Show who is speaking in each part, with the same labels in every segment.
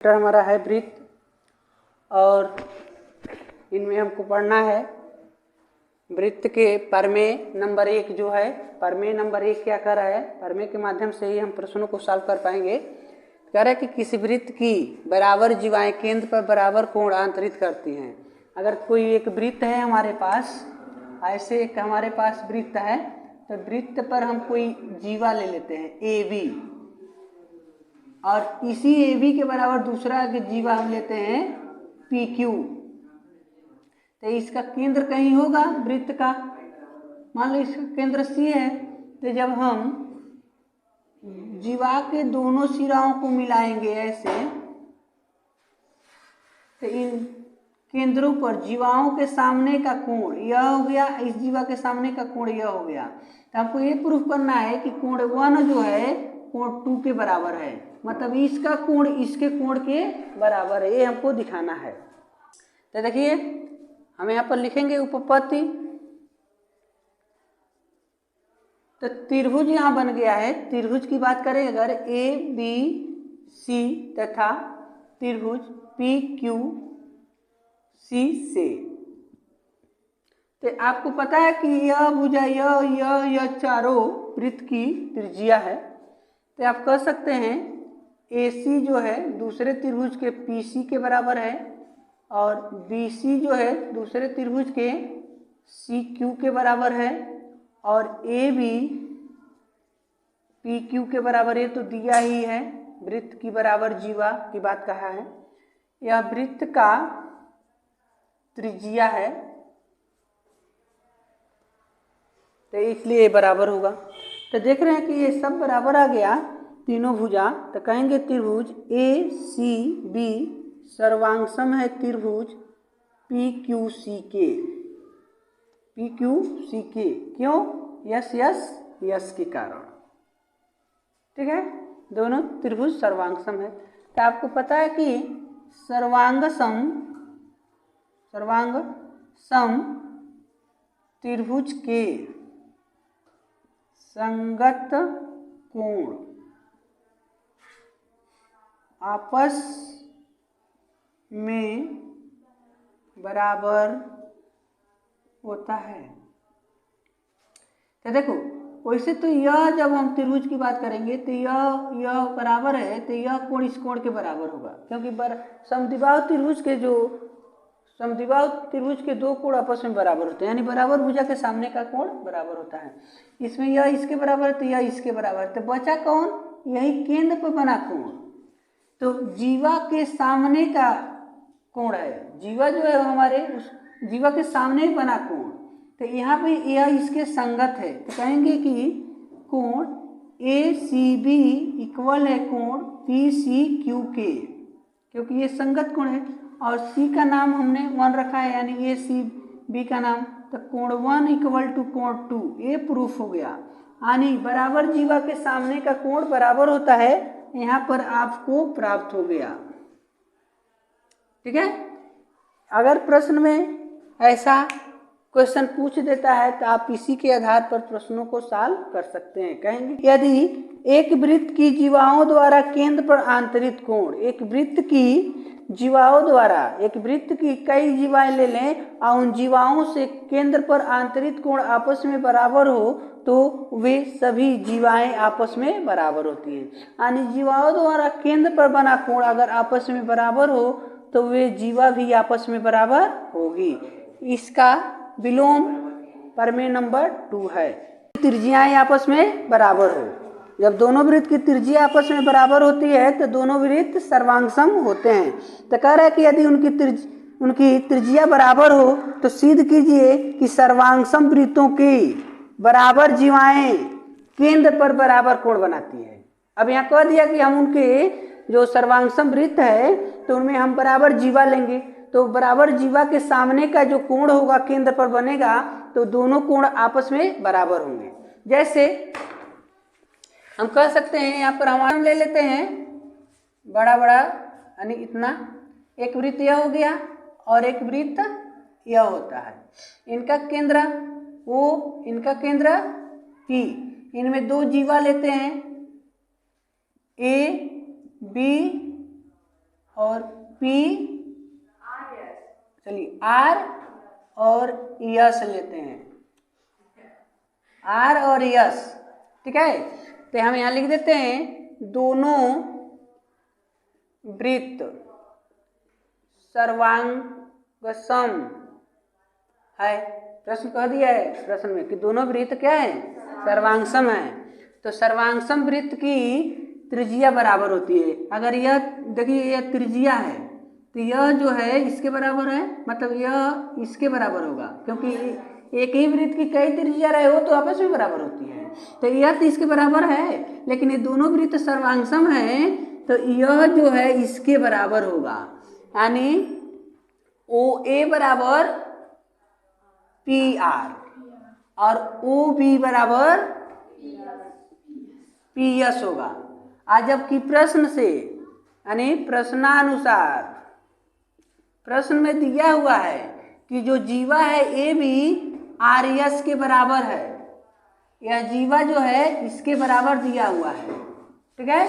Speaker 1: हमारा है वृत्त और इनमें हमको पढ़ना है वृत्त के प्रमेय नंबर 1 जो है। प्रमेय नंबर 1 क्या कर रहा है, प्रमेय के माध्यम से ही हम प्रश्नों को सॉल्व कर पाएंगे। कह रहा है कि किसी वृत्त की बराबर जीवाएं केंद्र पर बराबर कोण आंतरित करती हैं। अगर कोई एक वृत्त है हमारे पास, ऐसे एक हमारे पास वृत्त है, तो वृत्त पर हम कोई जीवा ले लेते हैं ए बी, और इसी ए बी के बराबर दूसरा के जीवा हम लेते हैं पी क्यू। तो इसका केंद्र कहीं होगा वृत्त का, मान लो इसका केंद्र सी है। तो जब हम जीवा के दोनों सिराओं को मिलाएंगे ऐसे, तो इन केंद्रों पर जीवाओं के सामने का कोण यह हो गया, इस जीवा के सामने का कोण यह हो गया। तो आपको ये प्रूफ करना है कि कोण 1 जो है कोण 2 के बराबर है, मतलब इसका कोण इसके कोण के बराबर है, ये हमको दिखाना है। तो देखिए हम यहाँ पर लिखेंगे उपपत्ति। तो त्रिभुज यहाँ बन गया है। त्रिभुज की बात करें अगर ए बी सी तथा त्रिभुज पी क्यू सी से, तो आपको पता है कि यह भुजा यह चारों वृत्त की त्रिज्या है। तो आप कह सकते हैं AC जो है दूसरे त्रिभुज के PC के बराबर है, और BC जो है दूसरे त्रिभुज के CQ के बराबर है, और AB PQ के बराबर है। तो दिया ही है वृत्त की बराबर जीवा की बात कहा है। यह वृत्त का त्रिज्या है, तो इसलिए बराबर होगा। तो देख रहे हैं कि ये सब बराबर आ गया, तीनों भुजा। तो कहेंगे त्रिभुज ACB सर्वांगसम है त्रिभुज PQCK। PQCK क्यों? यस के कारण, ठीक है। दोनों त्रिभुज सर्वांगसम है। तो आपको पता है कि सर्वांगसम त्रिभुज के संगत कोण आपस में बराबर होता है। तो देखो वैसे तो यह जब हम त्रिभुज की बात करेंगे तो यह बराबर है, तो यह कोण इस कोण के बराबर होगा, क्योंकि समद्विबाहु त्रिभुज के दो कोण आपस में बराबर होते हैं, यानी बराबर भुजा के सामने का कोण बराबर होता है। इसमें यह इसके बराबर तो यह इसके बराबर, तो बचा कौन? यही केंद्र पर बना कोण। तो जीवा के सामने का कोण है, जीवा जो है हमारे उस जीवा के सामने बना कोण। तो यहाँ पे यह इसके संगत है, तो कहेंगे कि कोण ACB इक्वल है कोण PCQK, क्योंकि ये संगत कोण है। और C का नाम हमने 1 रखा है, यानी ACB का नाम, तो कोण 1 इक्वल टू कोण 2, ये प्रूफ हो गया। यानी बराबर जीवा के सामने का कोण बराबर होता है, यहाँ पर आपको प्राप्त हो गया, ठीक है। अगर प्रश्न में ऐसा क्वेश्चन पूछ देता है तो आप इसी के आधार पर प्रश्नों को सॉल्व कर सकते हैं। कहेंगे यदि एक वृत्त की जीवाओं द्वारा केंद्र पर आंतरित कोण, एक वृत्त की जीवाओं द्वारा, एक वृत्त की कई जीवाएं ले लें और उन जीवाओं से केंद्र पर आंतरित कोण आपस में बराबर हो, तो वे सभी जीवाएं आपस में बराबर होती हैं। यानी जीवाओं द्वारा केंद्र पर बना कोण अगर आपस में बराबर हो, तो वे जीवा भी आपस में बराबर होगी। इसका विलोम प्रमेय नंबर 2 है। त्रिज्याएं आपस में बराबर हो, जब दोनों वृत्त की त्रिज्या आपस में बराबर होती है तो दोनों वृत्त सर्वांगसम होते हैं। तो कह रहा है कि यदि उनकी त्रिज्या बराबर हो तो सिद्ध कीजिए कि सर्वांगसम वृत्तों की बराबर जीवाएं केंद्र पर बराबर कोण बनाती है। अब यहाँ कह दिया कि हम उनके जो सर्वांगसम वृत्त है तो उनमें हम बराबर जीवा लेंगे, तो बराबर जीवा के सामने का जो कोण होगा केंद्र पर बनेगा, तो दोनों कोण आपस में बराबर होंगे। जैसे हम कह सकते हैं, यहाँ पर हम ले लेते हैं बड़ा यानी इतना, एक वृत्त यह हो गया और एक वृत्त यह होता है। इनका केंद्र O, इनका केंद्र P। इनमें दो जीवा लेते हैं A, B और पी, चलिए आर और यस लेते हैं, आर और यस, ठीक है। तो हम यहाँ लिख देते हैं दोनों वृत्त सर्वांगसम है। प्रश्न कह दिया है प्रश्न में कि दोनों वृत्त क्या है, सर्वांगसम है। तो सर्वांगसम वृत्त की त्रिज्या बराबर होती है। अगर यह देखिए यह त्रिज्या है तो यह जो है इसके बराबर है, मतलब यह इसके बराबर होगा, क्योंकि एक ही वृत्त की कई त्रिज्या रहे हो तो आपस में बराबर होती है। तो यह तो इसके बराबर है, लेकिन ये दोनों वृत्त सर्वांगसम है तो यह जो है इसके बराबर होगा, यानी ओ ए बराबर पी आर और ओ बी बराबर पी एस होगा। आज जबकि प्रश्न से यानी प्रश्नानुसार प्रश्न में दिया हुआ है कि जो जीवा है ए बी आर एस के बराबर है, यह जीवा जो है इसके बराबर दिया हुआ है, ठीक है।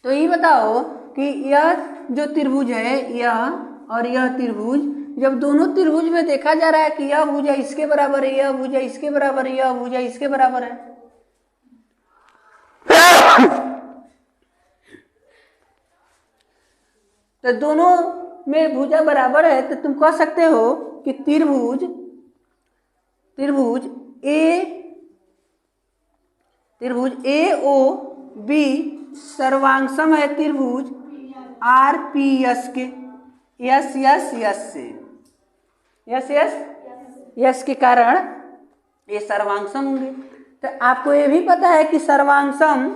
Speaker 1: तो ये बताओ कि यह जो त्रिभुज है यह और यह त्रिभुज, जब दोनों त्रिभुज में देखा जा रहा है कि यह भुजा इसके बराबर है, यह भुजा इसके बराबर है, यह भुजा इसके बराबर है, तो दोनों में भुजा बराबर है, तो तुम कह सकते हो कि त्रिभुज ए ओ बी सर्वांगसम है त्रिभुज आर पी एस के, यस यस यस से, यस यस यस के कारण ये सर्वांगसम होंगे। तो आपको ये भी पता है कि सर्वांगसम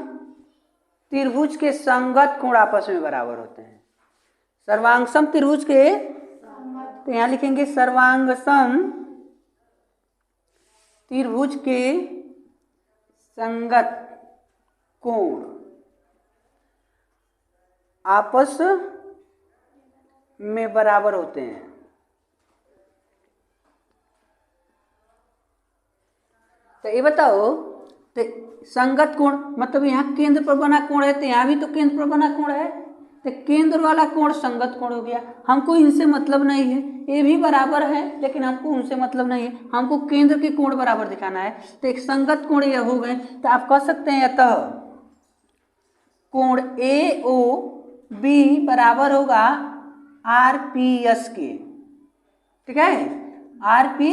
Speaker 1: त्रिभुज के संगत कोण आपस में बराबर होते हैं। सर्वांगसम त्रिभुज के, तो यहाँ लिखेंगे सर्वांगसम त्रिभुज के संगत कोण आपस में बराबर होते हैं। तो ये बताओ, तो संगत कोण मतलब यहाँ केंद्र पर बना कोण है, तो यहाँ भी तो केंद्र पर बना कोण है, तो केंद्र वाला कोण संगत कोण हो गया। हमको इनसे मतलब नहीं है, ये भी बराबर है लेकिन हमको उनसे मतलब नहीं है, हमको केंद्र के कोण बराबर दिखाना है। तो एक संगत कोण ये हो गए। तो आप कह सकते हैं अतः कोण ए ओ बी बराबर होगा आर पी एस के, ठीक है, आर पी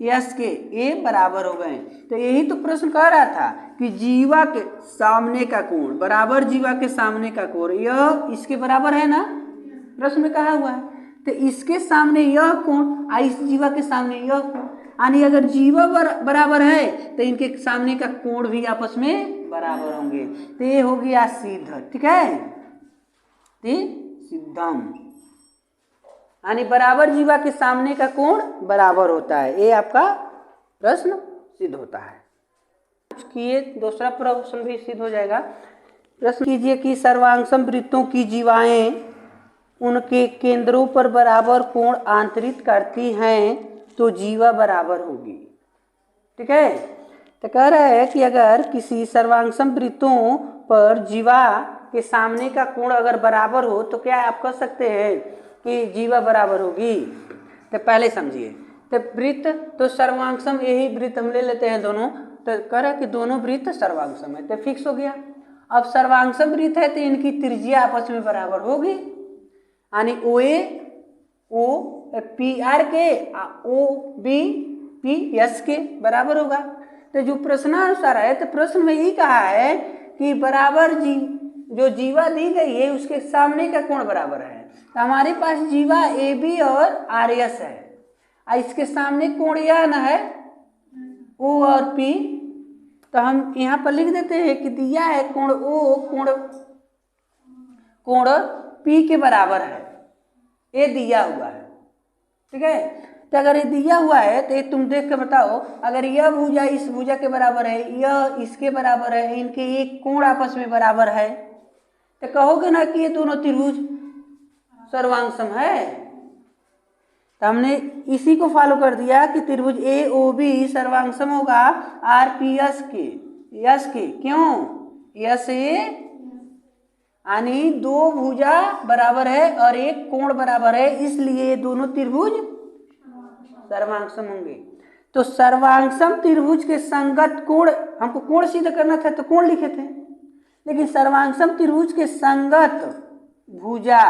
Speaker 1: एस के ए बराबर हो गए। तो यही तो प्रश्न कह रहा था कि जीवा के सामने का कोण बराबर जीवा के सामने का कोण यह इसके बराबर है ना, प्रश्न में कहा हुआ है। तो इसके सामने यह कोण और इस जीवा के सामने यह कोण, यानी अगर जीवा बराबर है तो इनके सामने का कोण भी आपस में बराबर होंगे। तो ये हो गया सिद्ध, ठीक है, सिद्धम, यानी बराबर जीवा के सामने का कोण बराबर होता है। ये आपका प्रश्न सिद्ध होता है। किए दूसरा प्रश्न भी सिद्ध हो जाएगा। प्रश्न कीजिए कि सर्वांगसम वृत्तों की जीवाएं उनके केंद्रों पर बराबर कोण आंतरित करती हैं तो जीवा बराबर होगी, ठीक है। तो कह रहा है कि अगर किसी सर्वांगसम वृत्तों पर जीवा के सामने का कोण अगर बराबर हो तो क्या आप कह सकते हैं कि जीवा बराबर होगी। तो पहले समझिए, तो वृत्त तो सर्वांगसम, यही वृत्त हम ले लेते हैं दोनों, तो कह रहा है कि दोनों वृत्त सर्वांगसम है, तो फिक्स हो गया। अब सर्वांगसम वृत्त है तो इनकी त्रिज्या आपस में बराबर होगी, यानी ओ ए ओ पी आर के ओ बी पी एस के बराबर होगा। तो जो प्रश्नानुसार है तो प्रश्न में यही कहा है कि बराबर जो जीवा दी गई है उसके सामने का कोण बराबर है। तो हमारे पास जीवा ए बी और आर एस है, और इसके सामने कोण यह न है ओ और पी। तो हम यहाँ पर लिख देते हैं कि दिया है कोण ओ कोण पी के बराबर है, ये दिया हुआ है, ठीक है। तो अगर ये दिया हुआ है तो ये तुम देख के बताओ, अगर यह भुजा इस भुजा के बराबर है, यह इसके बराबर है, इनके एक कोण आपस में बराबर है, तो कहोगे ना कि ये दोनों त्रिभुज सर्वांगसम है। तो हमने इसी को फॉलो कर दिया कि त्रिभुज ए ओ बी सर्वांगसम होगा आर पी एस के, यस के, क्यों, यस ए यानी दो भुजा बराबर है और एक कोण बराबर है, इसलिए ये दोनों त्रिभुज सर्वांगसम होंगे। तो सर्वांगसम त्रिभुज के संगत कोण, हमको कोण सिद्ध करना था तो कोण लिखे थे, लेकिन सर्वांगसम त्रिभुज के संगत भुजा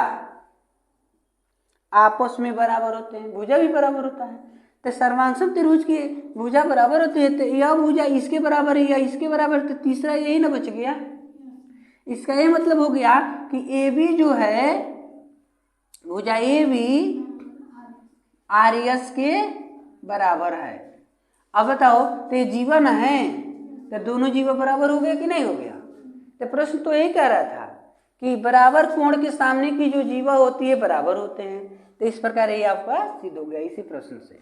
Speaker 1: आपस में बराबर होते हैं, भुजा भी बराबर होता है। तो सर्वांगसम त्रिभुज की भुजा बराबर होती है, तो यह भुजा इसके बराबर है या इसके बराबर, तो तीसरा यही ना बच गया। इसका ये मतलब हो गया कि ए बी जो है, भुजा ए बी आर एस के बराबर है। अब बताओ, तो ये जीवन है, तो दोनों जीवा बराबर हो गया कि नहीं हो गया? तो प्रश्न तो यही कह रहा था कि बराबर कोण के सामने की जो जीवा होती है बराबर होते हैं। तो इस प्रकार ये आपका सिद्ध हो गया इसी प्रश्न से।